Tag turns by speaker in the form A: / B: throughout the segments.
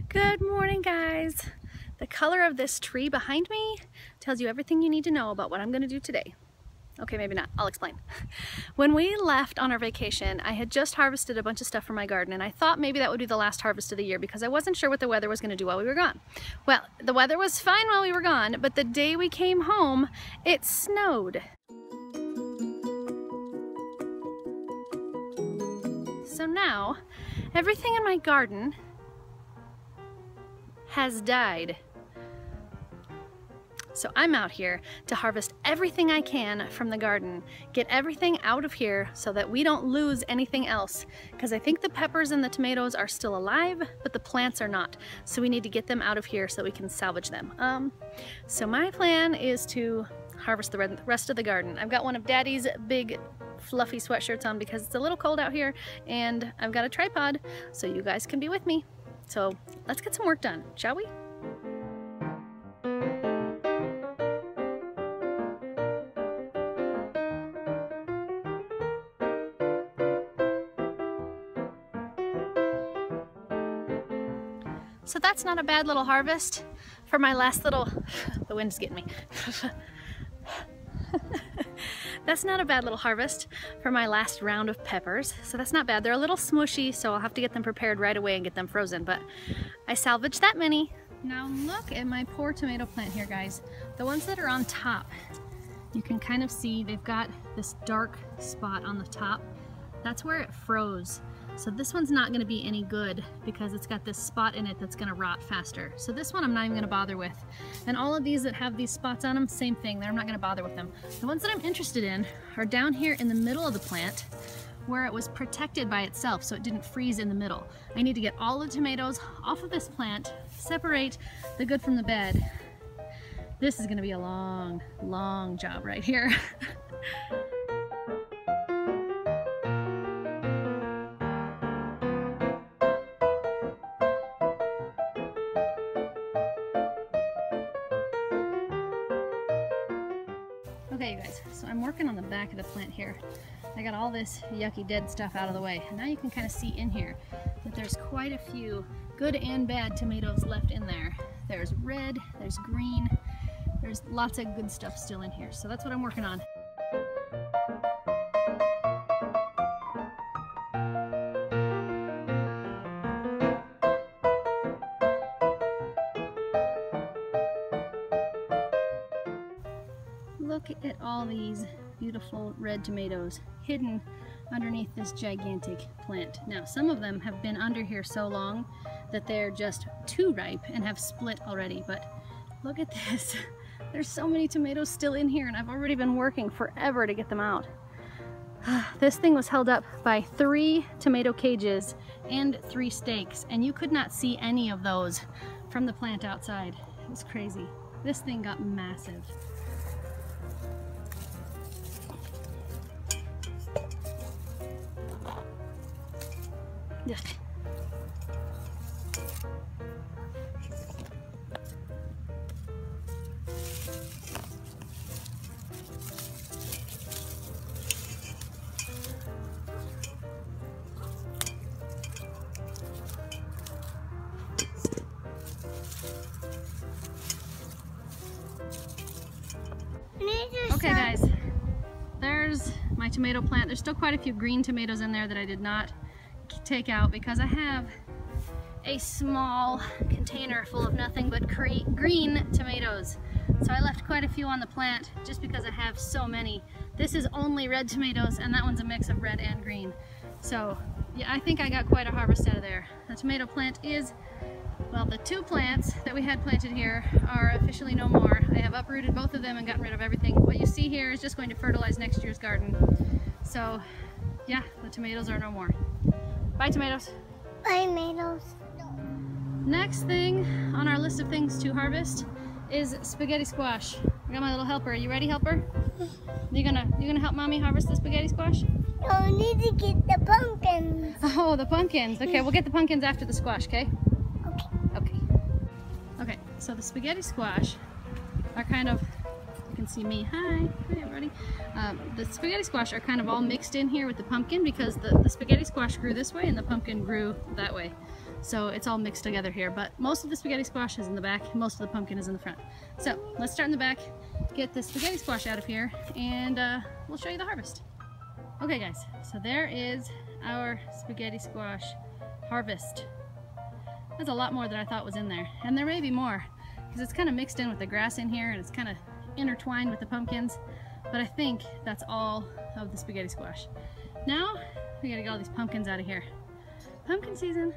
A: Good morning, guys. The color of this tree behind me tells you everything you need to know about what I'm going to do today. Okay, maybe not. I'll explain. When we left on our vacation, I had just harvested a bunch of stuff from my garden, and I thought maybe that would be the last harvest of the year because I wasn't sure what the weather was going to do while we were gone. Well, the weather was fine while we were gone, but the day we came home, it snowed. So now, everything in my garden has died. So I'm out here to harvest everything I can from the garden, get everything out of here so that we don't lose anything else, because I think the peppers and the tomatoes are still alive, but the plants are not. So we need to get them out of here so we can salvage them. So my plan is to harvest the rest of the garden. I've got one of Daddy's big fluffy sweatshirts on because it's a little cold out here, and I've got a tripod so you guys can be with me. So let's get some work done, shall we? So that's not a bad little harvest for my last little, the wind's getting me. That's not a bad little harvest for my last round of peppers. So that's not bad. They're a little smushy, so I'll have to get them prepared right away and get them frozen, but I salvaged that many. Now look at my poor tomato plant here, guys. The ones that are on top, you can kind of see they've got this dark spot on the top. That's where it froze. So this one's not going to be any good because it's got this spot in it that's going to rot faster. So this one I'm not even going to bother with. And all of these that have these spots on them, same thing. I'm not going to bother with them. The ones that I'm interested in are down here in the middle of the plant where it was protected by itself so it didn't freeze in the middle. I need to get all the tomatoes off of this plant, separate the good from the bad. This is going to be a long, long job right here. Okay, you guys, so I'm working on the back of the plant here. I got all this yucky dead stuff out of the way, and now you can kind of see in here that there's quite a few good and bad tomatoes left in there. There's red, there's green, there's lots of good stuff still in here, so that's what I'm working on. Look at all these beautiful red tomatoes hidden underneath this gigantic plant. Now, some of them have been under here so long that they're just too ripe and have split already, but look at this. There's so many tomatoes still in here, and I've already been working forever to get them out. This thing was held up by 3 tomato cages and 3 stakes, and you could not see any of those from the plant outside. It was crazy. This thing got massive. Yuck. Okay, guys, there's my tomato plant. There's still quite a few green tomatoes in there that I did not take out because I have a small container full of nothing but green tomatoes. So I left quite a few on the plant just because I have so many. This is only red tomatoes, and that one's a mix of red and green. So yeah, I think I got quite a harvest out of there. The tomato plant is, well, the 2 plants that we had planted here are officially no more. I have uprooted both of them and gotten rid of everything. What you see here is just going to fertilize next year's garden. So yeah, the tomatoes are no more. Bye, tomatoes.
B: Bye, tomatoes.
A: Next thing on our list of things to harvest is spaghetti squash. I got my little helper. Are you ready, helper? You gonna help Mommy harvest the spaghetti squash?
B: No, we need to get the pumpkins.
A: Oh, the pumpkins. Okay, we'll get the pumpkins after the squash, okay? Okay. Okay, so the spaghetti squash are kind of, you can see me. Hi everybody. The spaghetti squash are kind of all mixed in here with the pumpkin because the spaghetti squash grew this way and the pumpkin grew that way. So it's all mixed together here, but most of the spaghetti squash is in the back, most of the pumpkin is in the front. So let's start in the back, get the spaghetti squash out of here, and we'll show you the harvest. Okay guys, so there is our spaghetti squash harvest. There's a lot more than I thought was in there, and there may be more, because it's kind of mixed in with the grass in here, and it's kind of intertwined with the pumpkins, but I think that's all of the spaghetti squash. Now, we gotta get all these pumpkins out of here. Pumpkin season.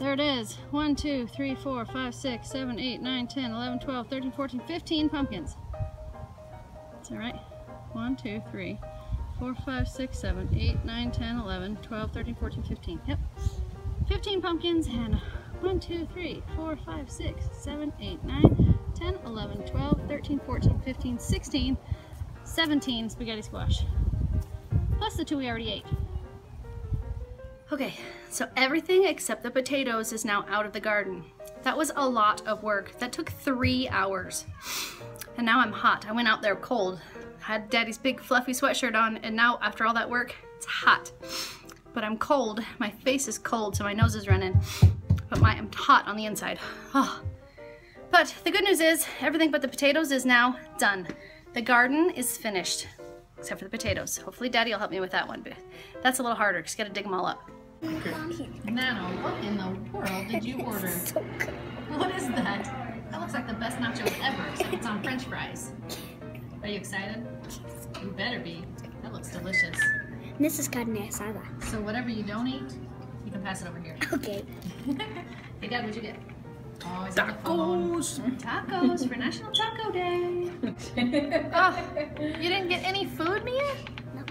A: There it is. 1, 2, 3, 4, 5, 6, 7, 8, 9, 10, 11, 12, 13, 14, 15 pumpkins. That's all right. 1, 2, 3, 4, 5, 6, 7, 8, 9, 10, 11, 12, 13, 14, 15. Yep. 15 pumpkins and 1, 2, 3, 4, 5, 6, 7, 8, 9, 10, 11, 12, 13, 14, 15, 16, 17 spaghetti squash. Plus the 2 we already ate. Okay, so everything except the potatoes is now out of the garden. That was a lot of work. That took 3 hours. And now I'm hot. I went out there cold. Had Daddy's big fluffy sweatshirt on, and now after all that work, it's hot. But I'm cold. My face is cold, so my nose is running. But I'm hot on the inside. Oh. But the good news is, everything but the potatoes is now done. The garden is finished, except for the potatoes. Hopefully Daddy will help me with that one, but that's a little harder because you gotta dig them all up. Nano, what in the world did you order?
B: So good.
A: What is that? That looks like the best nachos ever, except it's on French fries. Are you excited? You better be. That looks delicious.
B: This is carne asada.
A: So whatever you don't eat, you can pass it over here.
B: Okay.
A: Hey Dad, what'd you get? Oh,
C: Tacos!
A: Tacos for National Taco Day. Oh, you didn't get any food, Mia?
B: No.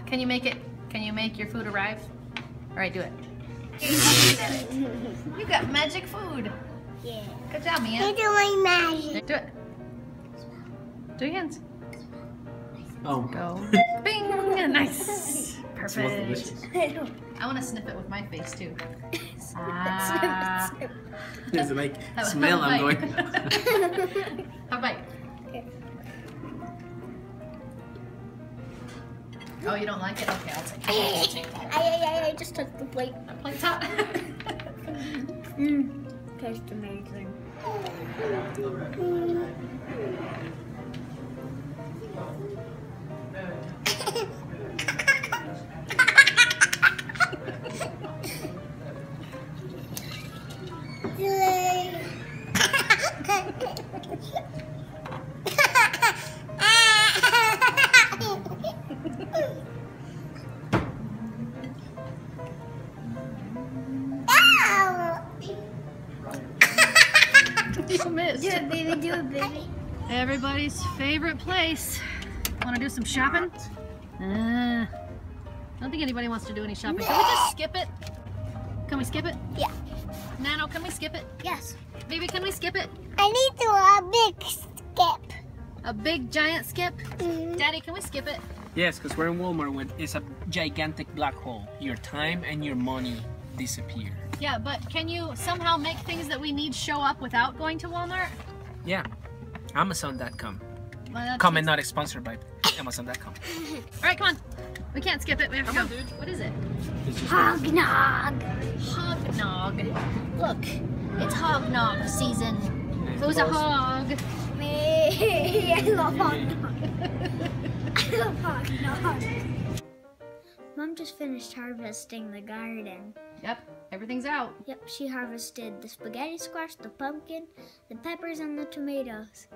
A: Can you make it? Can you make your food arrive? All right, do it. You got magic food.
B: Yeah.
A: Good job, Mia.
B: I do my magic.
A: Do it. Do your hands.
C: Oh.
A: Go. Bing! Nice. Perfect.
C: Smells delicious.
A: I want to sniff it with my face too.
B: Snip.
C: Does it like
A: Have a
C: smell? I'm
A: bite.
C: going.
A: Have a bite. Oh, you don't like it? Okay, I'll take it.
B: I just took the plate.
A: My plate's hot.
B: Tastes amazing.
A: You missed.
B: Do it, baby. Do it, baby.
A: Everybody's favorite place. Want to do some shopping? I don't think anybody wants to do any shopping. Can we just skip it? Can we skip it?
B: Yeah.
A: Nano, can we skip it?
B: Yes.
A: Baby, can we skip it?
B: I need to a big skip.
A: A big giant skip?
B: Mhm.
A: Daddy, can we skip it?
C: Yes, because we're in Walmart with it's a gigantic black hole. Your time and your money disappear.
A: Yeah, but can you somehow make things that we need show up without going to Walmart?
C: Yeah. Amazon.com.
A: Well, that's
C: Comment not sponsored by Amazon.com.
A: All right, come on. We can't skip it. We have to
C: Come
A: go.
C: on, dude.
A: What is it?
B: Hognog.
A: Hognog. Look, it's hognog season. Who's a hog?
B: Me. I love hognog. I love hognog. Mom just finished harvesting the garden.
A: Yep, everything's out.
B: Yep, she harvested the spaghetti squash, the pumpkin, the peppers, and the tomatoes.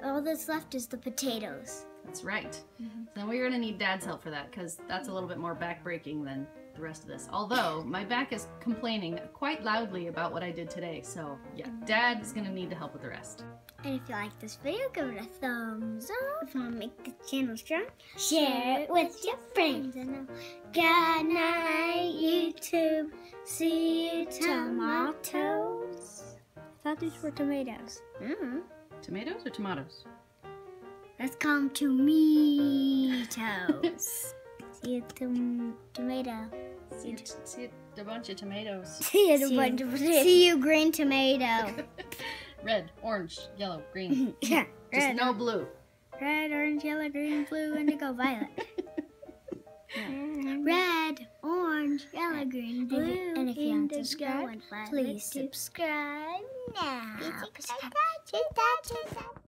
B: All that's left is the potatoes.
A: That's right. So we're gonna need Dad's help for that because that's a little bit more back-breaking than the rest of this. Although my back is complaining quite loudly about what I did today. So yeah, Dad is gonna need to help with the rest.
B: And if you like this video, give it a thumbs up. If you want to make the channel strong, share it with your friends. And good night, YouTube. See you tomatoes. I thought these were tomatoes.
A: Tomatoes or tomatoes?
B: Let's come to tomatoes. See you tomato.
A: See a bunch of tomatoes.
B: See you, see you green tomato.
A: Red, orange, yellow, green.
B: Yeah,
A: Just
B: red,
A: no blue.
B: red, orange, yellow, green, blue, indigo, violet. Red, orange, yellow, green, blue. And if you haven't subscribed, please subscribe now.